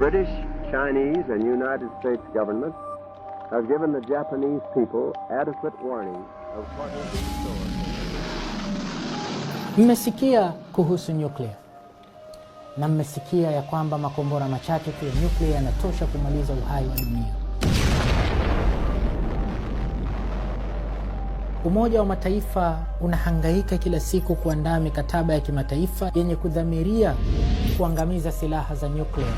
British, Chinese, and United States governments have given the Japanese people adequate warning of what is in store. Mmesikia kuhusu nyuklia na mmesikia ya kwamba makombora machache tu ya nyuklia yanatosha kumaliza uhai wa dunia. Umoja wa Mataifa unahangaika kila siku kuandaa mikataba ya kimataifa yenye kudhamiria kuangamiza silaha za nyuklia.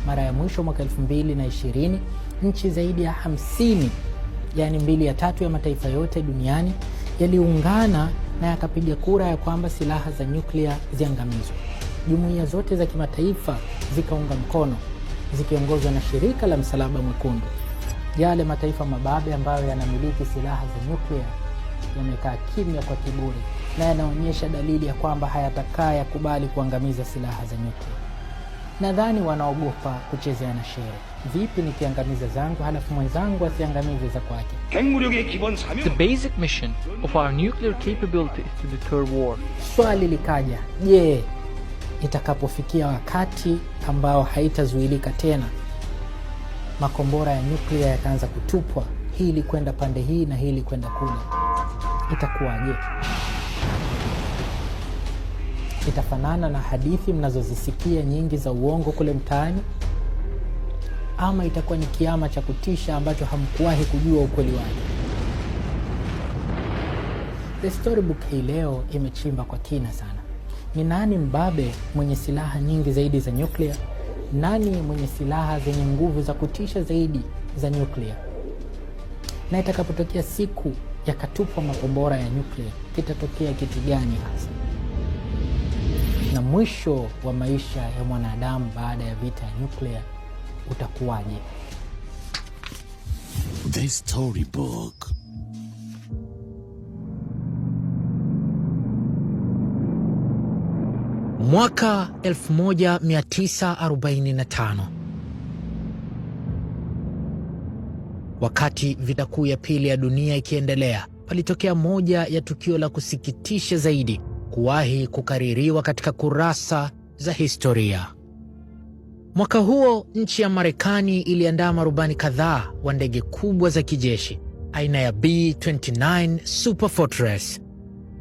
Mara ya mwisho mwaka 2020, nchi zaidi ya 50, yani 2/3 ya mataifa yote duniani, yaliungana na yakapiga kura ya kwamba silaha za nyuklia ziangamizwe. Jumuiya zote za kimataifa zikaunga mkono, zikiongozwa na shirika la Msalaba Mwekundu. Yale mataifa mababe ambayo yanamiliki silaha za nyuklia yamekaa kimya kwa kiburi na yanaonyesha dalili ya kwamba hayatakaa yakubali kuangamiza silaha za nyuklia. Nadhani wanaogopa kuchezea na shere. Vipi nikiangamiza zangu halafu mwenzangu asiangamize za kwake? The basic mission of our nuclear capability is to deter war. Swali likaja, je, itakapofikia wakati ambao haitazuilika tena, makombora ya nyuklia yakaanza kutupwa, hili kwenda pande hii na hili kwenda kule, itakuwaje? Itafanana na hadithi mnazozisikia nyingi za uongo kule mtaani, ama itakuwa ni kiama cha kutisha ambacho hamkuwahi kujua ukweli wake? The Storybook hii leo imechimba kwa kina sana. Ni nani mbabe mwenye silaha nyingi zaidi za nyuklia? Nani mwenye silaha zenye nguvu za kutisha zaidi za nyuklia? Na itakapotokea siku yakatupwa makombora ya nyuklia, kitatokea kitu gani hasa? Na mwisho wa maisha ya mwanadamu baada ya vita ya nyuklia utakuwaje? The Storybook. Mwaka 1945, wakati vita kuu ya pili ya dunia ikiendelea, palitokea moja ya tukio la kusikitisha zaidi kuwahi kukaririwa katika kurasa za historia. Mwaka huo nchi ya Marekani iliandaa marubani kadhaa wa ndege kubwa za kijeshi aina ya B-29 Super Fortress,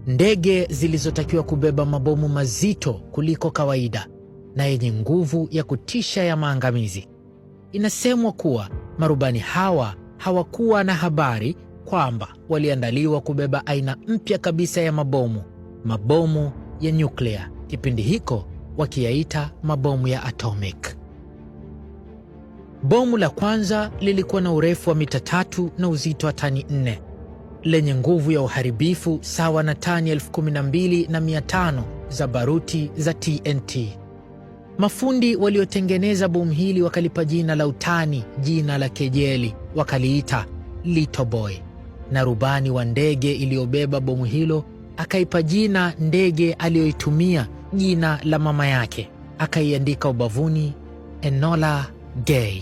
ndege zilizotakiwa kubeba mabomu mazito kuliko kawaida na yenye nguvu ya kutisha ya maangamizi. Inasemwa kuwa marubani hawa hawakuwa na habari kwamba waliandaliwa kubeba aina mpya kabisa ya mabomu ya nyuklia, kipindi hiko wakiyaita mabomu ya atomic. Bomu la kwanza lilikuwa na urefu wa mita 3 na uzito wa tani 4, lenye nguvu ya uharibifu sawa na tani 12,500 za baruti za TNT. Mafundi waliotengeneza bomu hili wakalipa jina la utani, jina la kejeli, wakaliita Little Boy, na rubani wa ndege iliyobeba bomu hilo akaipa jina ndege aliyoitumia jina la mama yake, akaiandika ubavuni Enola Gay.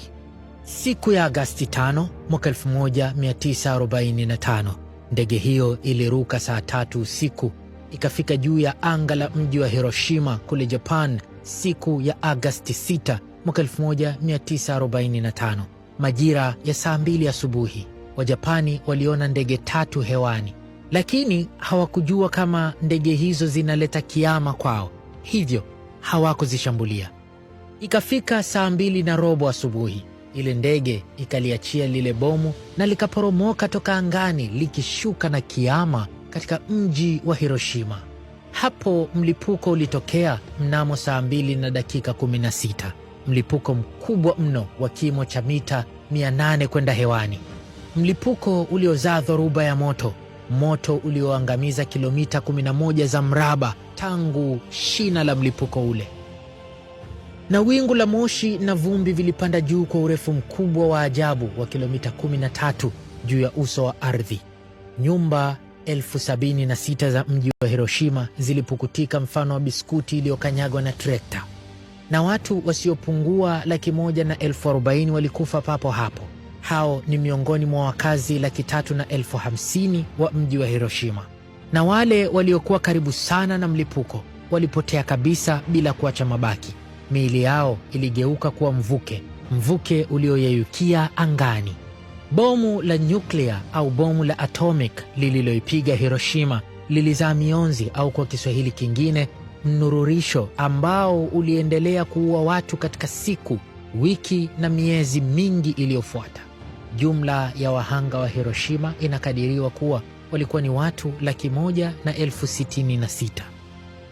Siku ya Agosti 5 mwaka 1945, ndege hiyo iliruka saa 3 usiku, ikafika juu ya anga la mji wa Hiroshima kule Japan siku ya Agosti 6 mwaka 1945. Majira ya saa 2 asubuhi, Wajapani waliona ndege 3 hewani, lakini hawakujua kama ndege hizo zinaleta kiama kwao, hivyo hawakuzishambulia. Ikafika saa 2:15 asubuhi, ile ndege ikaliachia lile bomu na likaporomoka toka angani likishuka na kiama katika mji wa Hiroshima. Hapo mlipuko ulitokea mnamo saa 2:16, mlipuko mkubwa mno wa kimo cha mita 800 kwenda hewani, mlipuko uliozaa dhoruba ya moto ulioangamiza kilomita 11 za mraba tangu shina la mlipuko ule. Na wingu la moshi na vumbi vilipanda juu kwa urefu mkubwa wa ajabu wa kilomita 13 juu ya uso wa ardhi. Nyumba 76,000 za mji wa Hiroshima zilipukutika mfano wa biskuti iliyokanyagwa na trekta, na watu wasiopungua 140,000 walikufa papo hapo. Hao ni miongoni mwa wakazi 350,000 wa mji wa Hiroshima. na wale waliokuwa karibu sana na mlipuko walipotea kabisa bila kuacha mabaki. Miili yao iligeuka kuwa mvuke ulioyeyukia angani. Bomu la nyuklia au bomu la atomic lililoipiga Hiroshima lilizaa mionzi, au kwa Kiswahili kingine mnururisho, ambao uliendelea kuua watu katika siku, wiki na miezi mingi iliyofuata. Jumla ya wahanga wa Hiroshima inakadiriwa kuwa walikuwa ni watu 1,166,000.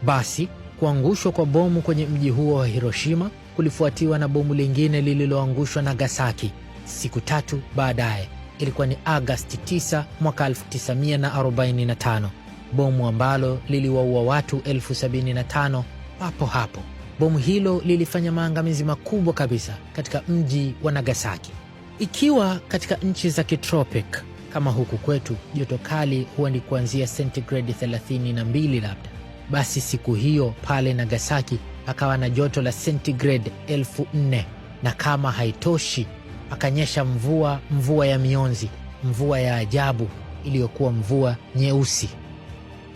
Basi kuangushwa kwa bomu kwenye mji huo wa Hiroshima kulifuatiwa na bomu lingine lililoangushwa Nagasaki siku 3 baadaye. Ilikuwa ni Agosti 9 mwaka 1945, bomu ambalo liliwaua watu 75,000 papo hapo. Bomu hilo lilifanya maangamizi makubwa kabisa katika mji wa Nagasaki. Ikiwa katika nchi za kitropic kama huku kwetu joto kali huwa ni kuanzia sentigredi 32 labda, basi siku hiyo pale Nagasaki akawa na joto la sentigredi 4,000, na kama haitoshi akanyesha mvua ya mionzi, mvua ya ajabu iliyokuwa mvua nyeusi.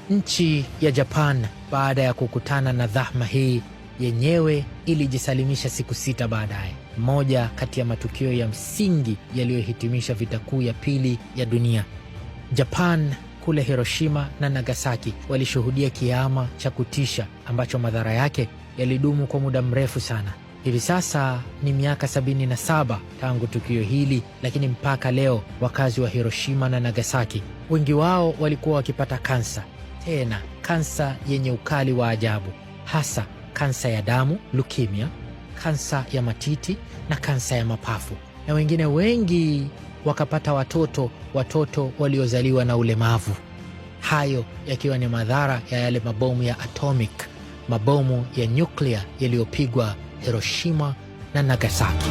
Nchi ya Japan baada ya kukutana na dhahma hii yenyewe ilijisalimisha siku 6 baadaye. Moja kati ya matukio ya msingi yaliyohitimisha vita kuu ya pili ya dunia. Japan kule Hiroshima na Nagasaki walishuhudia kiama cha kutisha ambacho madhara yake yalidumu kwa muda mrefu sana. Hivi sasa ni miaka 77 tangu tukio hili, lakini mpaka leo wakazi wa Hiroshima na Nagasaki wengi wao walikuwa wakipata kansa, tena kansa yenye ukali wa ajabu, hasa kansa ya damu, leukemia, kansa ya matiti na kansa ya mapafu, na wengine wengi wakapata watoto waliozaliwa na ulemavu. Hayo yakiwa ni madhara ya yale mabomu ya atomic, mabomu ya nyuklia yaliyopigwa Hiroshima na Nagasaki.